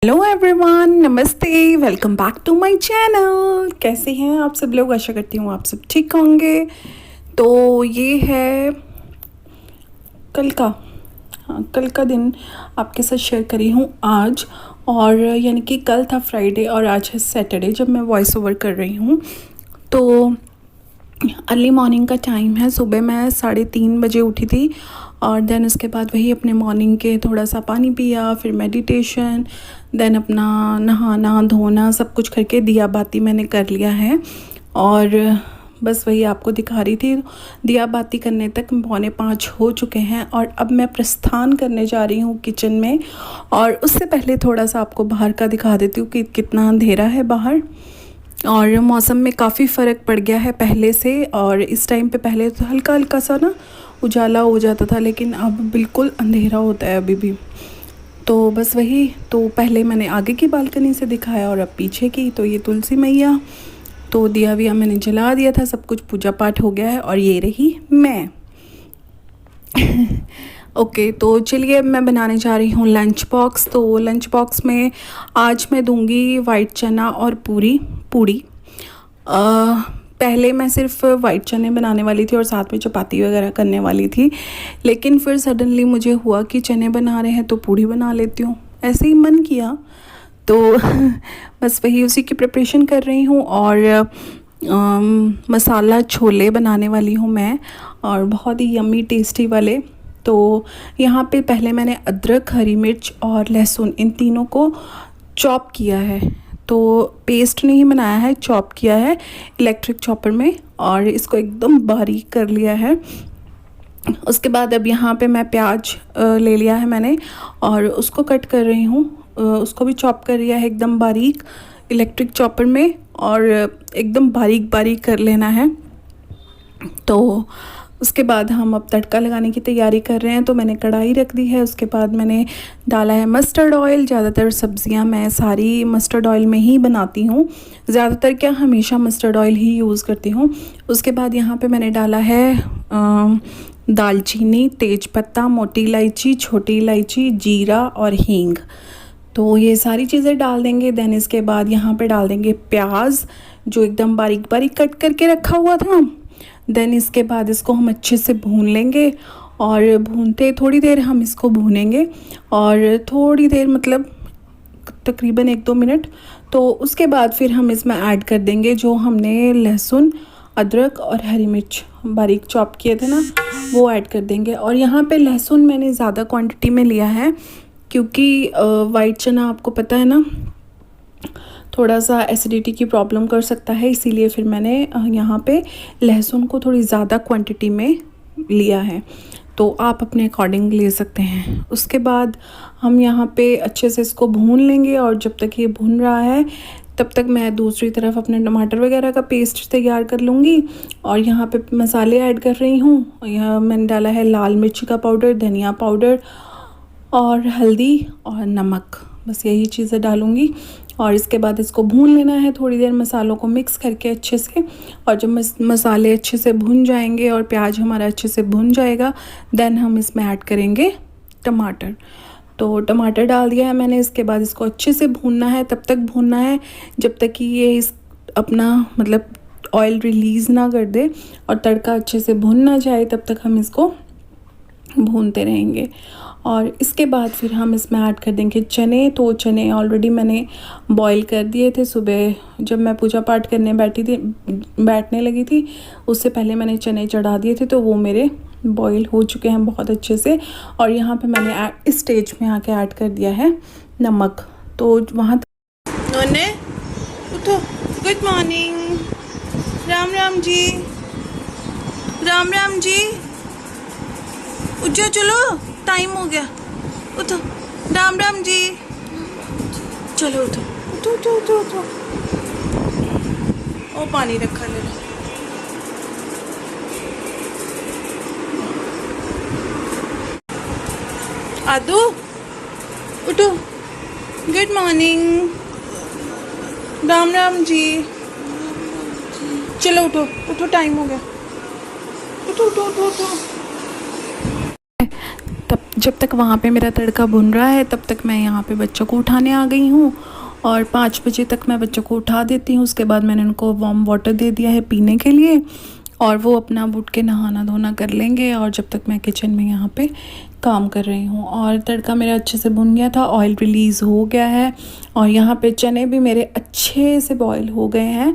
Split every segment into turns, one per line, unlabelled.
Hello everyone, नमस्ते, welcome back to my channel. कैसे हैं आप सब लोग? आशा करती हूँ आप सब ठीक होंगे। तो ये है कल का कल का दिन आपके साथ शेयर करी हूँ आज। और यानी कि कल था फ्राइडे और आज है सैटरडे जब मैं वॉइस ओवर कर रही हूँ। तो अर्ली मॉर्निंग का टाइम है। सुबह मैं 3:30 बजे उठी थी और देन उसके बाद वही अपने मॉर्निंग के थोड़ा सा पानी पिया, फिर मेडिटेशन, देन अपना नहाना धोना सब कुछ करके दिया बाती मैंने कर लिया है। और बस वही आपको दिखा रही थी। दिया बाती करने तक 4:45 हो चुके हैं और अब मैं प्रस्थान करने जा रही हूँ किचन में। और उससे पहले थोड़ा सा आपको बाहर का दिखा देती हूँ कि कितना अंधेरा है बाहर। और मौसम में काफ़ी फ़र्क पड़ गया है पहले से। और इस टाइम पे पहले तो हल्का हल्का सा ना उजाला हो जाता था, लेकिन अब बिल्कुल अंधेरा होता है अभी भी। तो बस वही, तो पहले मैंने आगे की बालकनी से दिखाया और अब पीछे की। तो ये तुलसी मैया, तो दिया विया मैंने जला दिया था, सब कुछ पूजा पाठ हो गया है। और ये रही मैं। ओके, तो चलिए अब मैं बनाने जा रही हूँ लंच बॉक्स। तो लंच बॉक्स में आज मैं दूंगी वाइट चना और पूड़ी। पहले मैं सिर्फ वाइट चने बनाने वाली थी और साथ में चपाती वगैरह करने वाली थी, लेकिन फिर सडनली मुझे हुआ कि चने बना रहे हैं तो पूड़ी बना लेती हूँ, ऐसे ही मन किया। तो बस वही उसी की प्रिपरेशन कर रही हूँ। और मसाला छोले बनाने वाली हूँ मैं, और बहुत ही यम्मी टेस्टी वाले। तो यहाँ पे पहले मैंने अदरक, हरी मिर्च और लहसुन इन तीनों को चॉप किया है। तो पेस्ट नहीं बनाया है, चॉप किया है इलेक्ट्रिक चॉपर में, और इसको एकदम बारीक कर लिया है। उसके बाद अब यहाँ पे मैं प्याज ले लिया है मैंने और उसको कट कर रही हूँ। उसको भी चॉप कर लिया है एकदम बारीक इलेक्ट्रिक चॉपर में, और एकदम बारीक बारीक कर लेना है। तो उसके बाद हम अब तड़का लगाने की तैयारी कर रहे हैं। तो मैंने कढ़ाई रख दी है, उसके बाद मैंने डाला है मस्टर्ड ऑयल। ज़्यादातर सब्ज़ियां मैं सारी मस्टर्ड ऑयल में ही बनाती हूँ, ज़्यादातर क्या हमेशा मस्टर्ड ऑयल ही यूज़ करती हूँ। उसके बाद यहाँ पे मैंने डाला है दालचीनी, तेज़पत्ता, मोटी इलायची, छोटी इलायची, जीरा और हींग। तो ये सारी चीज़ें डाल देंगे। देन इसके बाद यहाँ पे डाल देंगे प्याज जो एकदम बारीक बारीक कट करके रखा हुआ था। देन इसके बाद इसको हम अच्छे से भून लेंगे, और भूनते थोड़ी देर हम इसको भूनेंगे, और थोड़ी देर मतलब तकरीबन 1-2 मिनट। तो उसके बाद फिर हम इसमें ऐड कर देंगे जो हमने लहसुन, अदरक और हरी मिर्च बारीक चॉप किए थे ना, वो ऐड कर देंगे। और यहाँ पे लहसुन मैंने ज़्यादा क्वांटिटी में लिया है क्योंकि वाइट चना आपको पता है ना थोड़ा सा एसिडिटी की प्रॉब्लम कर सकता है, इसीलिए फिर मैंने यहाँ पे लहसुन को थोड़ी ज़्यादा क्वांटिटी में लिया है। तो आप अपने अकॉर्डिंग ले सकते हैं। उसके बाद हम यहाँ पे अच्छे से इसको भून लेंगे, और जब तक ये भून रहा है तब तक मैं दूसरी तरफ अपने टमाटर वगैरह का पेस्ट तैयार कर लूँगी। और यहाँ पे मसाले ऐड कर रही हूँ। यहाँ मैंने डाला है लाल मिर्ची का पाउडर, धनिया पाउडर और हल्दी और नमक, बस यही चीज़ें डालूँगी। और इसके बाद इसको भून लेना है थोड़ी देर, मसालों को मिक्स करके अच्छे से। और जब मसाले अच्छे से भुन जाएंगे और प्याज हमारा अच्छे से भुन जाएगा, देन हम इसमें ऐड करेंगे टमाटर। तो टमाटर डाल दिया है मैंने। इसके बाद इसको अच्छे से भूनना है, तब तक भूनना है जब तक कि ये इस अपना मतलब ऑयल रिलीज़ ना कर दे और तड़का अच्छे से भुन ना जाए, तब तक हम इसको भूनते रहेंगे। और इसके बाद फिर हम इसमें ऐड कर देंगे चने। तो चने ऑलरेडी मैंने बॉईल कर दिए थे सुबह जब मैं पूजा पाठ करने बैठने लगी थी, उससे पहले मैंने चने चढ़ा दिए थे, तो वो मेरे बॉईल हो चुके हैं बहुत अच्छे से। और यहाँ पे मैंने इस स्टेज में आके ऐड कर दिया है नमक। तो वहाँ
नोने उठो, गुड मॉर्निंग, राम राम जी, राम राम जी, उठ जाओ, चलो टाइम हो गया, उठो, राम राम जी, चलो उठो उठो उठो उठो उठो। ओ पानी रखा ले लो। आदू उठो, गुड मॉर्निंग, राम राम जी, चलो उठो उठो, टाइम हो गया, उठो उठो उठो उठो।
जब तक वहाँ पे मेरा तड़का भुन रहा है तब तक मैं यहाँ पे बच्चों को उठाने आ गई हूँ और 5 बजे तक मैं बच्चों को उठा देती हूँ। उसके बाद मैंने उनको वार्म वाटर दे दिया है पीने के लिए और वो अपना उठ के नहाना धोना कर लेंगे और जब तक मैं किचन में यहाँ पे काम कर रही हूँ। और तड़का मेरा अच्छे से भुन गया था, ऑयल रिलीज़ हो गया है और यहाँ पे चने भी मेरे अच्छे से बॉईल हो गए हैं,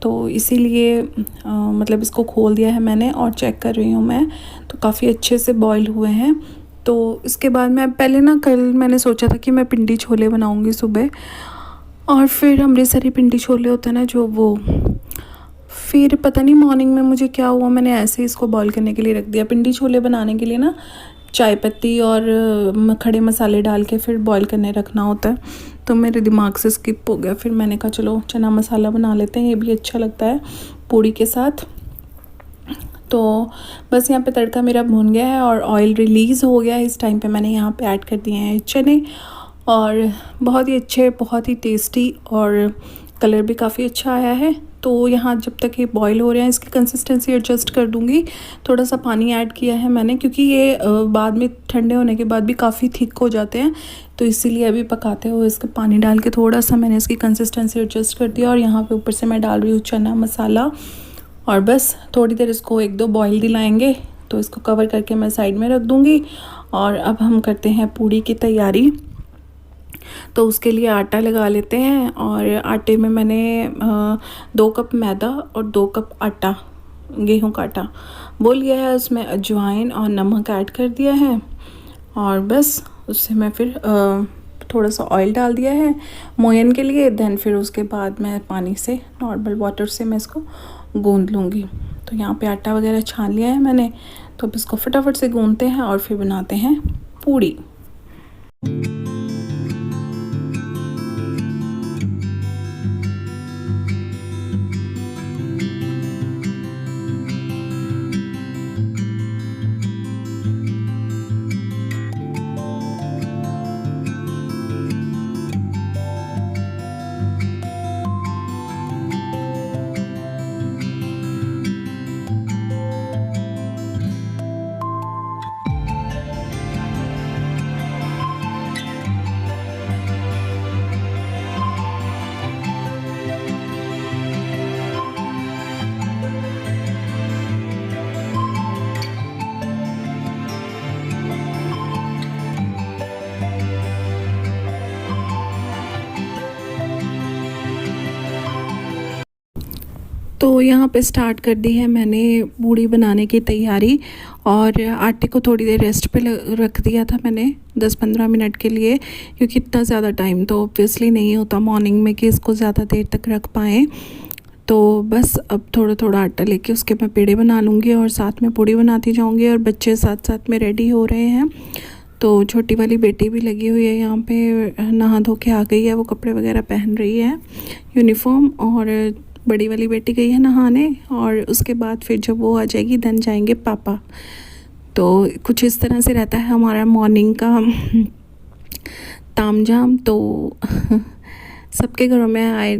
तो इसीलिए मतलब इसको खोल दिया है मैंने और चेक कर रही हूँ मैं, तो काफ़ी अच्छे से बॉईल हुए हैं। तो इसके बाद मैं पहले ना कल मैंने सोचा था कि मैं पिंडी छोले बनाऊँगी सुबह, और फिर अमृतसरी पिंडी छोले होते हैं ना जो, वो फिर पता नहीं मॉर्निंग में मुझे क्या हुआ, मैंने ऐसे ही इसको बॉईल करने के लिए रख दिया। पिंडी छोले बनाने के लिए ना चाय पत्ती और खड़े मसाले डाल के फिर बॉईल करने रखना होता है, तो मेरे दिमाग से स्किप हो गया। फिर मैंने कहा चलो चना मसाला बना लेते हैं, ये भी अच्छा लगता है पूड़ी के साथ। तो बस यहाँ पे तड़का मेरा भुन गया है और ऑयल रिलीज़ हो गया है। इस टाइम पे मैंने यहाँ पे ऐड कर दिए हैं चने और बहुत ही अच्छे, बहुत ही टेस्टी और कलर भी काफ़ी अच्छा आया है। तो यहाँ जब तक ये बॉईल हो रहे हैं इसकी कंसिस्टेंसी एडजस्ट कर दूँगी। थोड़ा सा पानी ऐड किया है मैंने क्योंकि ये बाद में ठंडे होने के बाद भी काफ़ी थिक हो जाते हैं, तो इसीलिए अभी पकाते हुए इसका पानी डाल के थोड़ा सा मैंने इसकी कंसिस्टेंसी एडजस्ट कर दिया। और यहाँ पे ऊपर से मैं डाल रही हूँ चना मसाला और बस थोड़ी देर इसको 1-2 बॉईल दिलाएंगे तो इसको कवर करके मैं साइड में रख दूँगी। और अब हम करते हैं पूड़ी की तैयारी। तो उसके लिए आटा लगा लेते हैं और आटे में मैंने 2 कप मैदा और 2 कप आटा गेहूं का आटा वो लिया है, उसमें अजवाइन और नमक ऐड कर दिया है और बस उससे मैं फिर थोड़ा सा ऑयल डाल दिया है मोयन के लिए। देन फिर उसके बाद मैं पानी से, नॉर्मल वाटर से मैं इसको गूंद लूँगी। तो यहाँ पे आटा वगैरह छान लिया है मैंने, तो अब इसको फटाफट से गूंदते हैं और फिर बनाते हैं पूड़ी। तो यहाँ पे स्टार्ट कर दी है मैंने पूड़ी बनाने की तैयारी और आटे को थोड़ी देर रेस्ट पे रख दिया था मैंने 10-15 मिनट के लिए, क्योंकि इतना ज़्यादा टाइम तो ऑब्वियसली नहीं होता मॉर्निंग में कि इसको ज़्यादा देर तक रख पाएँ। तो बस अब थोड़ा थोड़ा आटा लेके उसके मैं पेड़े बना लूँगी और साथ में पूड़ी बनाती जाऊँगी और बच्चे साथ साथ में रेडी हो रहे हैं। तो छोटी वाली बेटी भी लगी हुई है यहाँ पे, नहा धो के आ गई है, वो कपड़े वगैरह पहन रही है यूनिफॉर्म, और बड़ी वाली बेटी गई है नहाने और उसके बाद फिर जब वो आ जाएगी देन जाएंगे पापा। तो कुछ इस तरह से रहता है हमारा मॉर्निंग का तामझाम। तो सबके घरों में आई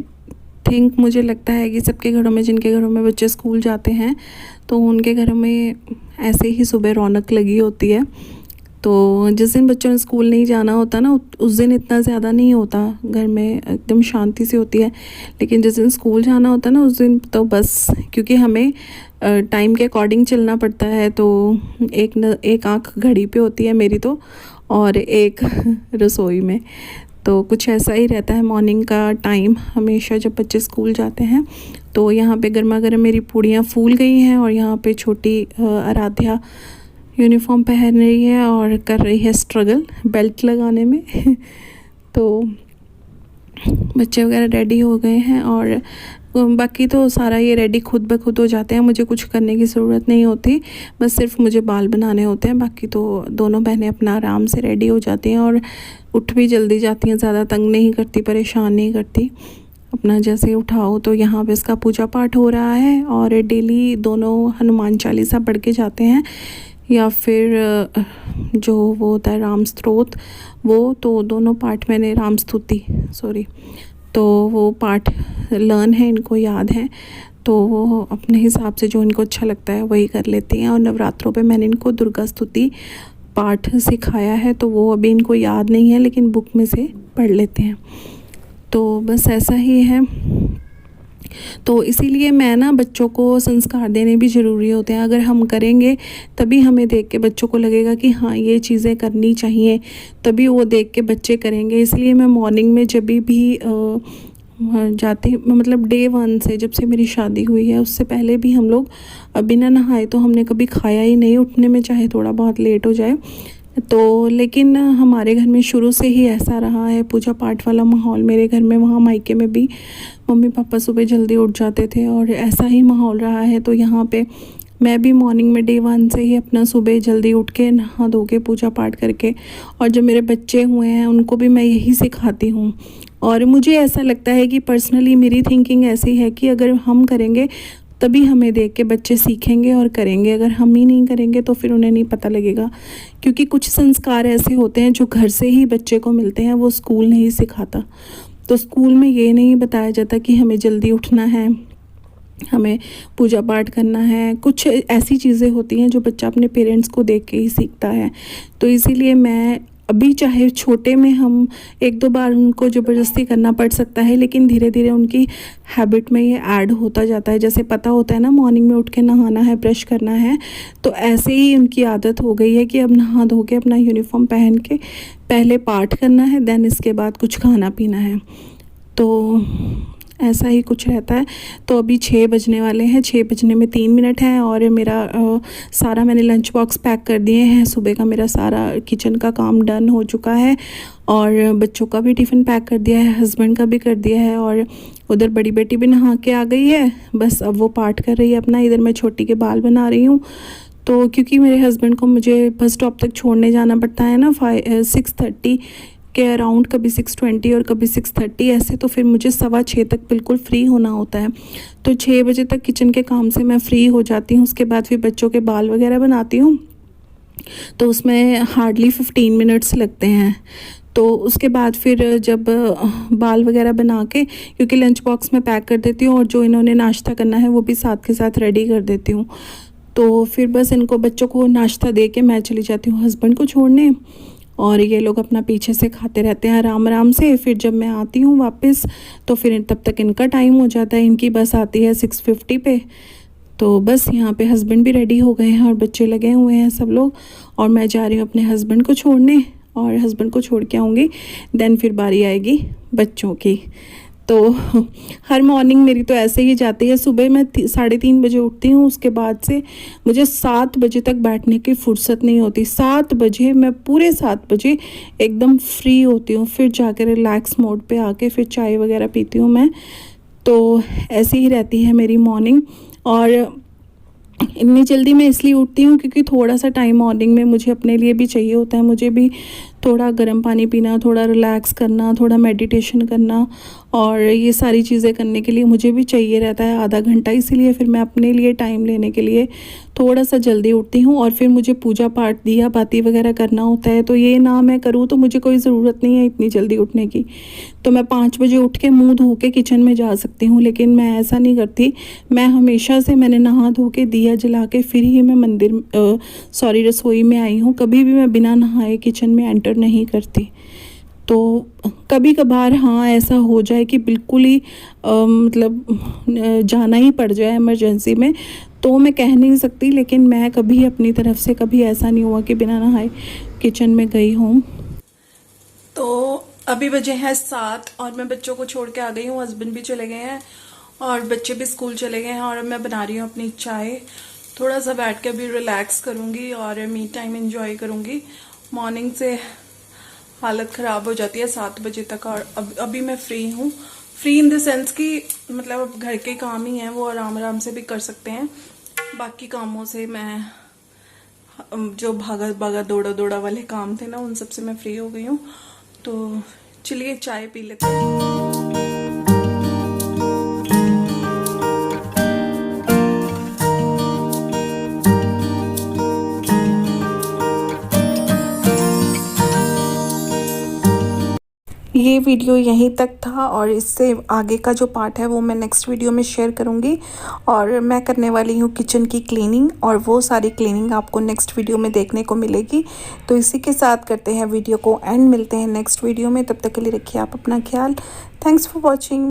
थिंक, मुझे लगता है कि सबके घरों में, जिनके घरों में बच्चे स्कूल जाते हैं तो उनके घरों में ऐसे ही सुबह रौनक लगी होती है। तो जिस दिन बच्चों ने स्कूल नहीं जाना होता ना, उस दिन इतना ज़्यादा नहीं होता, घर में एकदम शांति सी होती है। लेकिन जिस दिन स्कूल जाना होता है ना, उस दिन तो बस, क्योंकि हमें टाइम के अकॉर्डिंग चलना पड़ता है। तो एक आँख घड़ी पे होती है मेरी तो, और एक रसोई में। तो कुछ ऐसा ही रहता है मॉर्निंग का टाइम हमेशा जब बच्चे स्कूल जाते हैं। तो यहाँ पे गर्मा गर्म मेरी पूड़ियाँ फूल गई हैं और यहाँ पे छोटी आराध्या यूनिफॉर्म पहन रही है और कर रही है स्ट्रगल बेल्ट लगाने में। तो बच्चे वगैरह रेडी हो गए हैं और बाकी तो सारा ये रेडी खुद ब खुद हो जाते हैं, मुझे कुछ करने की ज़रूरत नहीं होती, बस सिर्फ मुझे बाल बनाने होते हैं। बाकी तो दोनों बहनें अपना आराम से रेडी हो जाती हैं और उठ भी जल्दी जाती हैं, ज़्यादा तंग नहीं करती, परेशान नहीं करती, अपना जैसे उठाओ। तो यहाँ पे इसका पूजा पाठ हो रहा है और डेली दोनों हनुमान चालीसा पढ़ के जाते हैं, या फिर जो वो होता है राम स्तोत्र, वो तो दोनों पाठ मैंने, राम स्तुति सॉरी, तो वो पाठ लर्न है, इनको याद है, तो वो अपने हिसाब से जो इनको अच्छा लगता है वही कर लेती हैं। और नवरात्रों पे मैंने इनको दुर्गा स्तुति पाठ सिखाया है, तो वो अभी इनको याद नहीं है, लेकिन बुक में से पढ़ लेते हैं। तो बस ऐसा ही है। तो इसीलिए मैं ना, बच्चों को संस्कार देने भी ज़रूरी होते हैं। अगर हम करेंगे तभी हमें देख के बच्चों को लगेगा कि हाँ ये चीज़ें करनी चाहिए, तभी वो देख के बच्चे करेंगे। इसलिए मैं मॉर्निंग में जब भी जाती, मतलब डे 1 से, जब से मेरी शादी हुई है उससे पहले भी हम लोग बिना नहाए तो हमने कभी खाया ही नहीं, उठने में चाहे थोड़ा बहुत लेट हो जाए तो। लेकिन हमारे घर में शुरू से ही ऐसा रहा है, पूजा पाठ वाला माहौल मेरे घर में। वहाँ मायके में भी मम्मी पापा सुबह जल्दी उठ जाते थे और ऐसा ही माहौल रहा है। तो यहाँ पे मैं भी मॉर्निंग में डे 1 से ही अपना सुबह जल्दी उठ के नहा धो के पूजा पाठ करके, और जो मेरे बच्चे हुए हैं उनको भी मैं यही सिखाती हूँ। और मुझे ऐसा लगता है कि पर्सनली मेरी थिंकिंग ऐसी है कि अगर हम करेंगे तभी हमें देख के बच्चे सीखेंगे और करेंगे। अगर हम ही नहीं करेंगे तो फिर उन्हें नहीं पता लगेगा, क्योंकि कुछ संस्कार ऐसे होते हैं जो घर से ही बच्चे को मिलते हैं, वो स्कूल नहीं सिखाता। तो स्कूल में ये नहीं बताया जाता कि हमें जल्दी उठना है, हमें पूजा पाठ करना है। कुछ ऐसी चीज़ें होती हैं जो बच्चा अपने पेरेंट्स को देख के ही सीखता है। तो इसीलिए मैं अभी, चाहे छोटे में हम 1-2 बार उनको ज़बरदस्ती करना पड़ सकता है, लेकिन धीरे धीरे उनकी हैबिट में ये ऐड होता जाता है। जैसे पता होता है ना मॉर्निंग में उठ के नहाना है, ब्रश करना है, तो ऐसे ही उनकी आदत हो गई है कि अब नहा धो के अपना यूनिफॉर्म पहन के पहले पाठ करना है, देन इसके बाद कुछ खाना पीना है। तो ऐसा ही कुछ रहता है। तो अभी 6 बजने वाले हैं, 6 बजने में 3 मिनट हैं, और मेरा सारा मैंने लंच बॉक्स पैक कर दिए हैं। सुबह का मेरा सारा किचन का काम डन हो चुका है, और बच्चों का भी टिफ़िन पैक कर दिया है, हस्बैंड का भी कर दिया है, और उधर बड़ी बेटी भी नहा के आ गई है। बस अब वो पाठ कर रही है अपना, इधर मैं छोटी के बाल बना रही हूँ। तो क्योंकि मेरे हस्बैंड को मुझे बस स्टॉप तक छोड़ने जाना पड़ता है ना 6:30 के अराउंड, कभी 6:20 और कभी 6:30 ऐसे, तो फिर मुझे 6:15 तक बिल्कुल फ्री होना होता है। तो 6 बजे तक किचन के काम से मैं फ्री हो जाती हूँ। उसके बाद फिर बच्चों के बाल वगैरह बनाती हूँ, तो उसमें हार्डली 15 मिनट्स लगते हैं। तो उसके बाद फिर जब बाल वगैरह बना के, क्योंकि लंच बॉक्स में पैक कर देती हूँ और जो इन्होंने नाश्ता करना है वो भी साथ के साथ रेडी कर देती हूँ। तो फिर बस इनको, बच्चों को नाश्ता दे के मैं चली जाती हूँ हस्बैंड को छोड़ने, और ये लोग अपना पीछे से खाते रहते हैं आराम आराम से। फिर जब मैं आती हूँ वापस, तो फिर तब तक इनका टाइम हो जाता है। इनकी बस आती है 6:50 पे। तो बस यहाँ पे हस्बैंड भी रेडी हो गए हैं और बच्चे लगे हुए हैं सब लोग, और मैं जा रही हूँ अपने हस्बैंड को छोड़ने, और हस्बैंड को छोड़ के आऊँगी, देन फिर बारी आएगी बच्चों की। तो हर मॉर्निंग मेरी तो ऐसे ही जाती है। सुबह मैं 3:30 बजे उठती हूँ, उसके बाद से मुझे 7 बजे तक बैठने की फुर्सत नहीं होती। 7 बजे मैं पूरे 7 बजे एकदम फ्री होती हूँ, फिर जाकर रिलैक्स मोड पे आके फिर चाय वगैरह पीती हूँ मैं। तो ऐसी ही रहती है मेरी मॉर्निंग। और इतनी जल्दी मैं इसलिए उठती हूँ क्योंकि थोड़ा सा टाइम मॉर्निंग में मुझे अपने लिए भी चाहिए होता है। मुझे भी थोड़ा गर्म पानी पीना, थोड़ा रिलैक्स करना, थोड़ा मेडिटेशन करना, और ये सारी चीज़ें करने के लिए मुझे भी चाहिए रहता है आधा घंटा। इसीलिए फिर मैं अपने लिए टाइम लेने के लिए थोड़ा सा जल्दी उठती हूँ। और फिर मुझे पूजा पाठ, दिया बाती वगैरह करना होता है, तो ये ना मैं करूँ तो मुझे कोई ज़रूरत नहीं है इतनी जल्दी उठने की। तो मैं 5 बजे उठ के मुँह धो के किचन में जा सकती हूँ, लेकिन मैं ऐसा नहीं करती। मैं हमेशा से, मैंने नहा धो के दिया जला के फिर ही मैं रसोई में आई हूँ। कभी भी मैं बिना नहाए किचन में एंटर नहीं करती। तो कभी कभार हाँ ऐसा हो जाए कि बिल्कुल ही जाना ही पड़ जाए इमरजेंसी में, तो मैं कह नहीं सकती, लेकिन मैं कभी अपनी तरफ से कभी ऐसा नहीं हुआ कि बिना नहाए किचन में गई हूँ। तो अभी बजे हैं 7 और मैं बच्चों को छोड़ के आ गई हूँ। हस्बैंड भी चले गए हैं और बच्चे भी स्कूल चले गए हैं, और मैं बना रही हूँ अपनी चाय। थोड़ा सा बैठ के अभी रिलैक्स करूँगी और मी टाइम एंजॉय करूँगी। मॉर्निंग से हालत ख़राब हो जाती है 7 बजे तक, और अभी मैं फ्री हूँ। फ्री इन द सेंस कि मतलब अब घर के काम ही हैं, वो आराम आराम से भी कर सकते हैं। बाकी कामों से मैं, जो भागा दौड़ा दौड़ा वाले काम थे ना, उन सब से मैं फ्री हो गई हूँ। तो चलिए चाय पी लेते हैं। ये वीडियो यहीं तक था और इससे आगे का जो पार्ट है वो मैं नेक्स्ट वीडियो में शेयर करूँगी। और मैं करने वाली हूँ किचन की क्लीनिंग, और वो सारी क्लीनिंग आपको नेक्स्ट वीडियो में देखने को मिलेगी। तो इसी के साथ करते हैं वीडियो को एंड, मिलते हैं नेक्स्ट वीडियो में। तब तक के लिए रखिए आप अपना ख्याल। Thanks for watching.